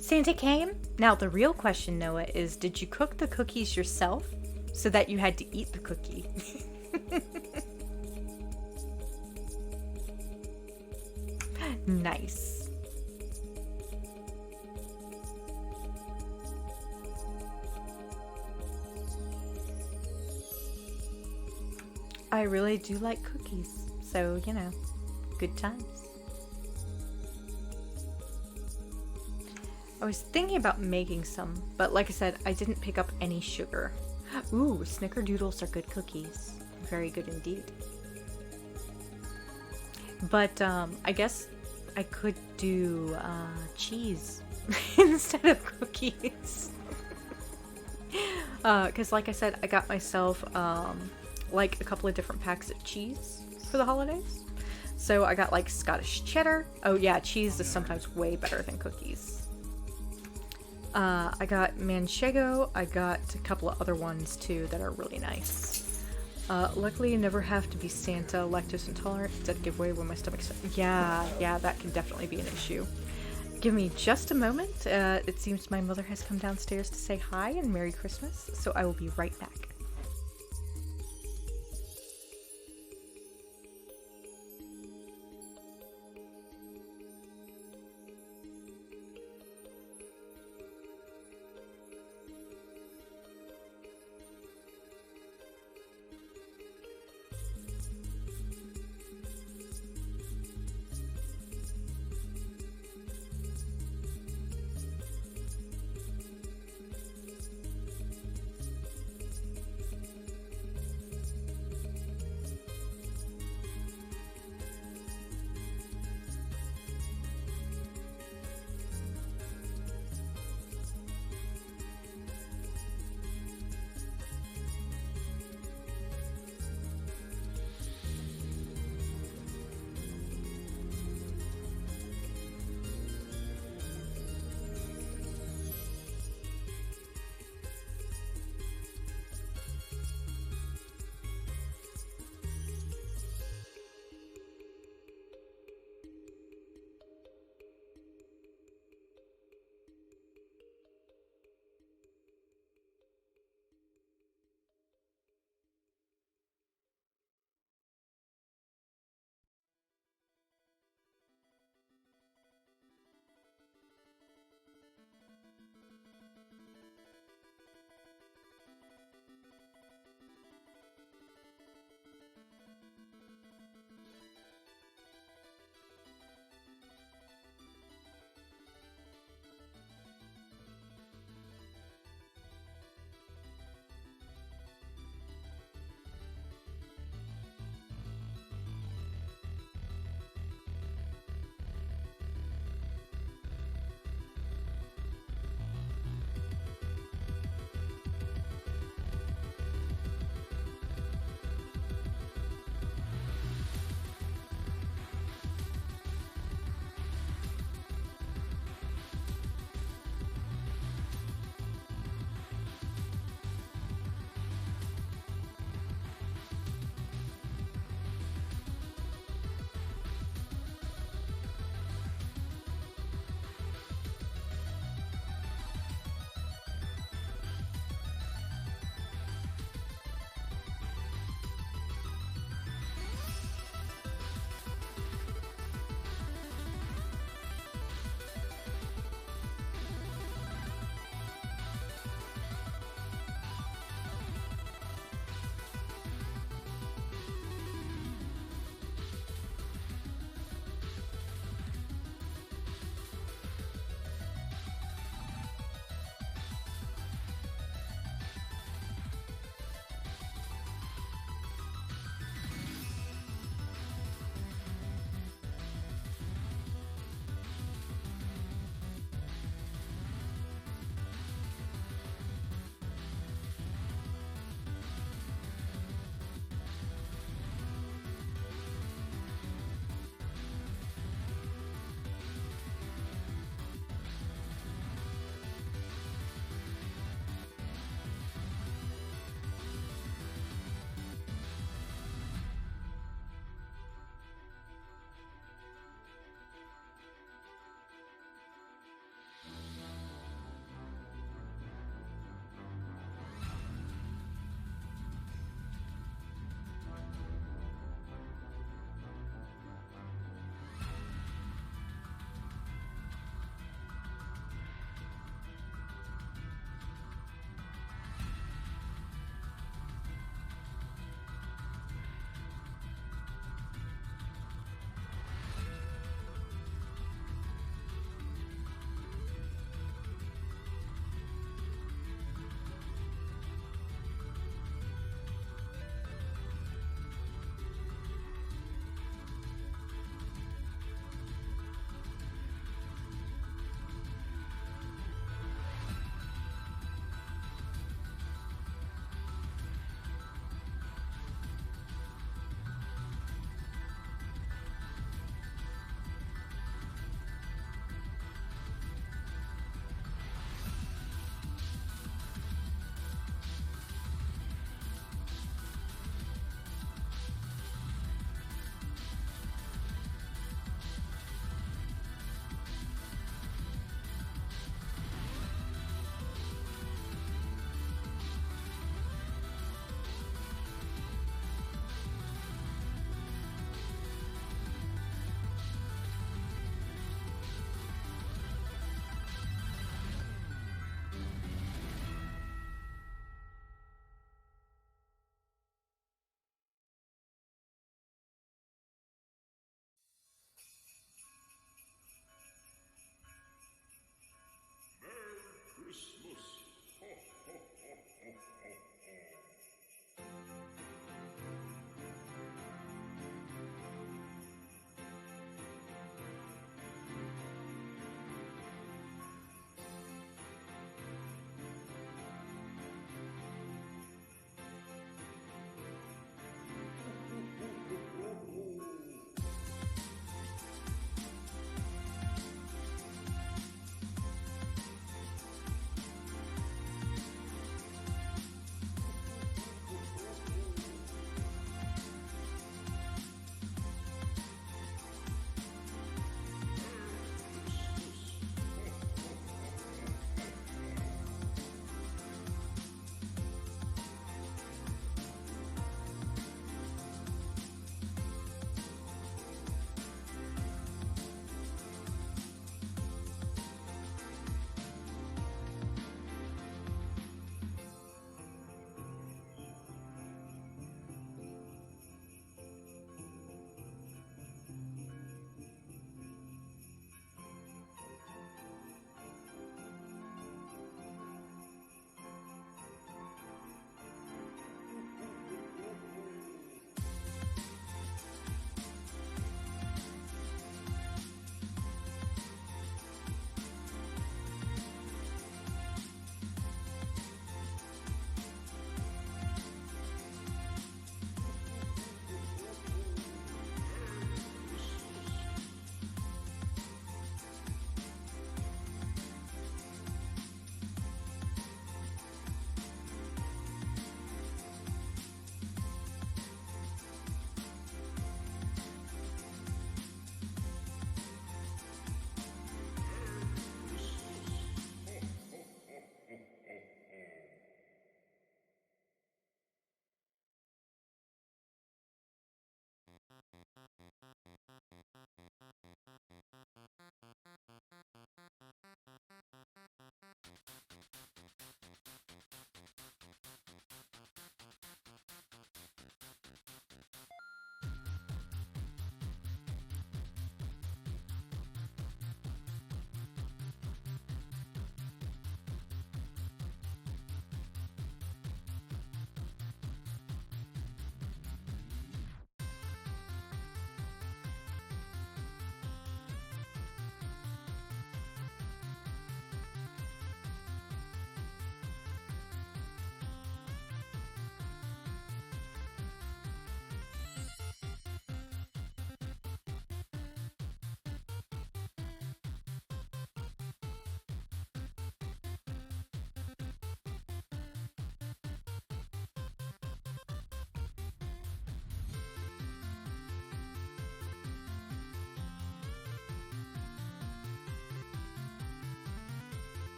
Santa came? Now the real question, Noah, is did you cook the cookies yourself so that you had to eat the cookie? Nice. I really do like cookies, so, good times. I was thinking about making some, but like I said, I didn't pick up any sugar. Ooh, snickerdoodles are good cookies. Very good indeed. But I guess I could do cheese instead of cookies. Because like I said, I got myself like a couple of different packs of cheese for the holidays. So I got like Scottish cheddar. Oh yeah, cheese is sometimes way better than cookies. I got Manchego. I got a couple of other ones too that are really nice. Luckily, you never have to be Santa lactose intolerant. Instead, give way when my stomach's. Yeah, that can definitely be an issue. Give me just a moment. It seems my mother has come downstairs to say hi and Merry Christmas, so I will be right back.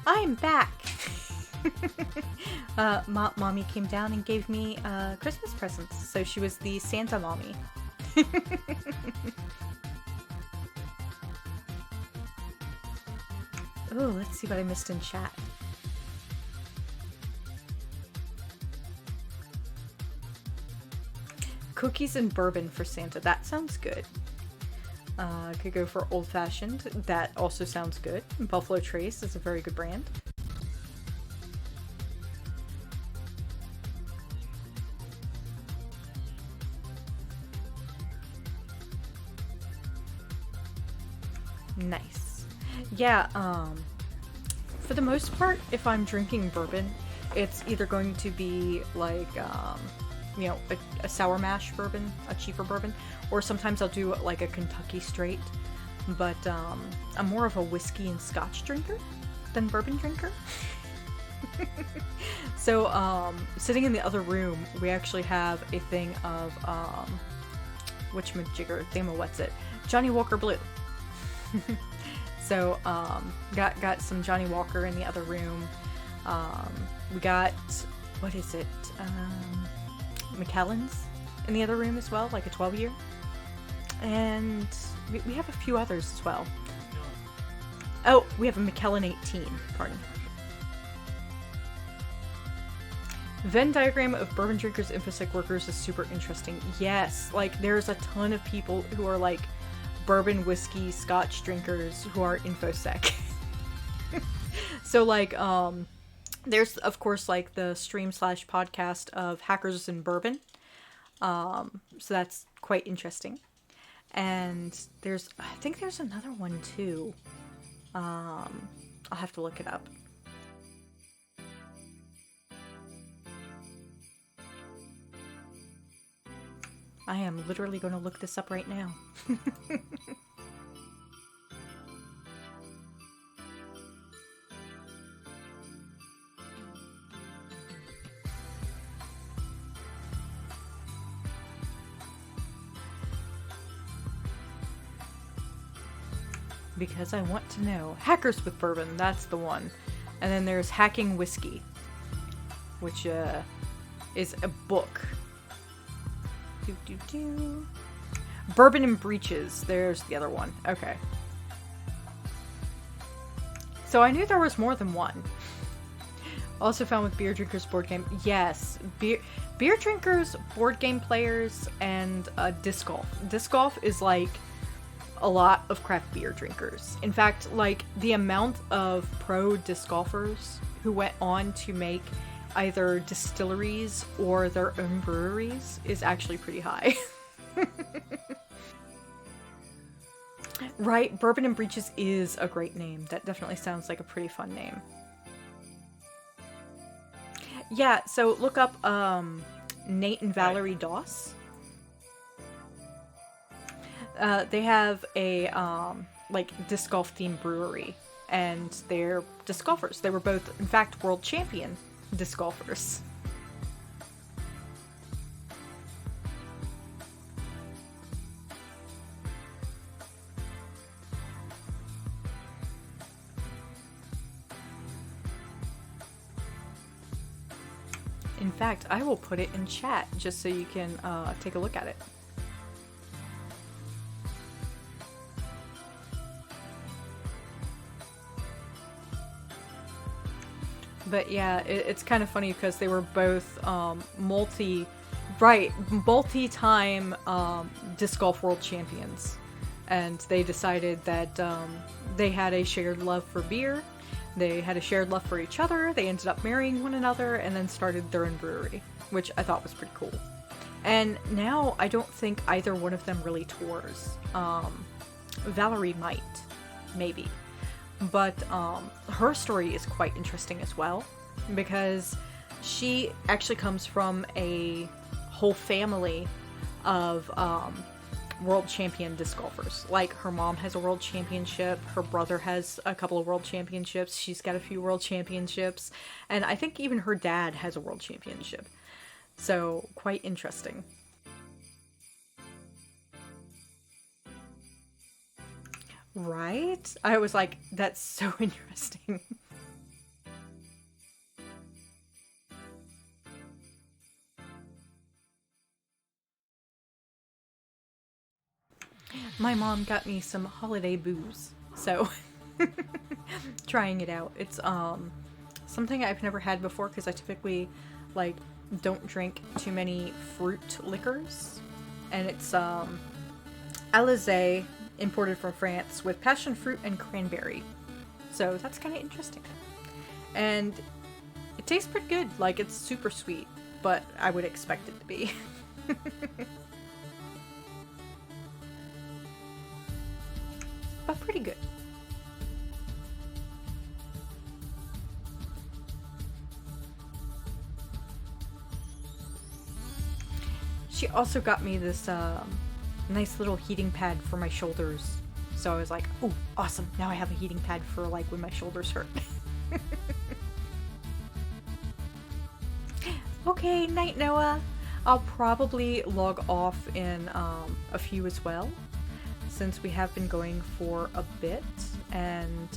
I'm back. Mommy came down and gave me Christmas presents, so she was the Santa mommy. Oh, let's see what I missed in chat. Cookies and bourbon for Santa. That sounds good. Could go for old fashioned. That also sounds good. Buffalo Trace is a very good brand. Nice. Yeah, for the most part, if I'm drinking bourbon, it's either going to be like, you know, a sour mash bourbon, a cheaper bourbon, or sometimes I'll do like a Kentucky straight. But I'm more of a whiskey and scotch drinker than bourbon drinker. So, sitting in the other room, we actually have a thing of, whatchamajigger, what's it? Johnny Walker Blue. So, got some Johnny Walker in the other room. We got, what is it? Macallan's in the other room as well, like a 12-year. And we have a few others as well. Oh, we have a Macallan 18, pardon. Venn diagram of bourbon drinkers, InfoSec workers is super interesting. Yes, like there's a ton of people who are like bourbon, whiskey, scotch drinkers who are InfoSec. So like, there's of course like the stream/podcast of Hackers and Bourbon. So that's quite interesting. And I think there's another one too. I'll have to look it up. I am literally going to look this up right now. Because I want to know. Hackers with Bourbon, that's the one. And then there's Hacking Whiskey, which is a book. Bourbon and Breeches, there's the other one. Okay. So I knew there was more than one. Also found with Beer Drinkers board game. Yes, beer drinkers, board game players, and disc golf. Disc golf is like a lot of craft beer drinkers. In fact, like the amount of pro disc golfers who went on to make either distilleries or their own breweries is actually pretty high. Right, Bourbon and Breeches is a great name. That definitely sounds like a pretty fun name. Yeah, so look up Nate and Valerie Doss. They have a like disc golf themed brewery, and they're disc golfers. They were both, in fact, world champion disc golfers. In fact, I will put it in chat just so you can take a look at it. But yeah, it's kind of funny because they were both multi-time disc golf world champions. And they decided that they had a shared love for beer, they had a shared love for each other, they ended up marrying one another, and then started their own brewery, which I thought was pretty cool. And now I don't think either one of them really tours. Valerie might, maybe. But her story is quite interesting as well, because she actually comes from a whole family of world champion disc golfers. Like, her mom has a world championship, her brother has a couple of world championships, she's got a few world championships, and I think even her dad has a world championship. So, quite interesting. Right? I was like, that's so interesting. my mom got me some holiday booze. So trying it out. It's something I've never had before because I typically like don't drink too many fruit liquors. And it's Alizé, imported from France, with passion fruit and cranberry. So that's kind of interesting. And it tastes pretty good. Like, it's super sweet, but I would expect it to be. But pretty good. She also got me this nice little heating pad for my shoulders. So I was like, oh, awesome. Now I have a heating pad for like when my shoulders hurt. Okay, night Noah. I'll probably log off in a few as well, since we have been going for a bit. And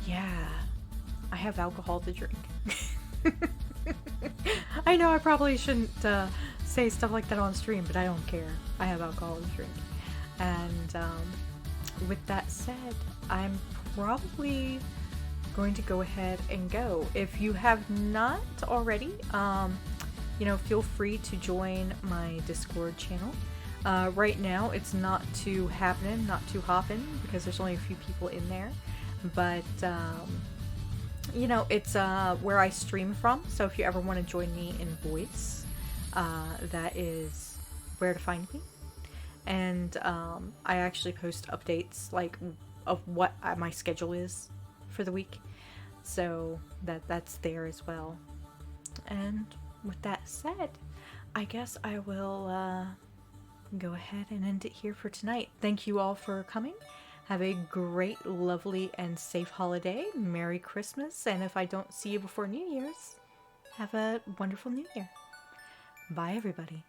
yeah, I have alcohol to drink. I know I probably shouldn't say stuff like that on stream, but I don't care. I have alcohol to drink. And with that said, I'm probably going to go ahead and go. If you have not already, you know, feel free to join my Discord channel. Right now, it's not too happening, not too hopping, because there's only a few people in there. But you know, it's where I stream from, so if you ever want to join me in voice, that is where to find me. And I actually post updates like of what my schedule is for the week, so that's there as well. And with that said, I guess I will go ahead and end it here for tonight. Thank you all for coming. Have a great, lovely, and safe holiday. Merry Christmas. And if I don't see you before New Year's, have a wonderful New Year. Bye, everybody.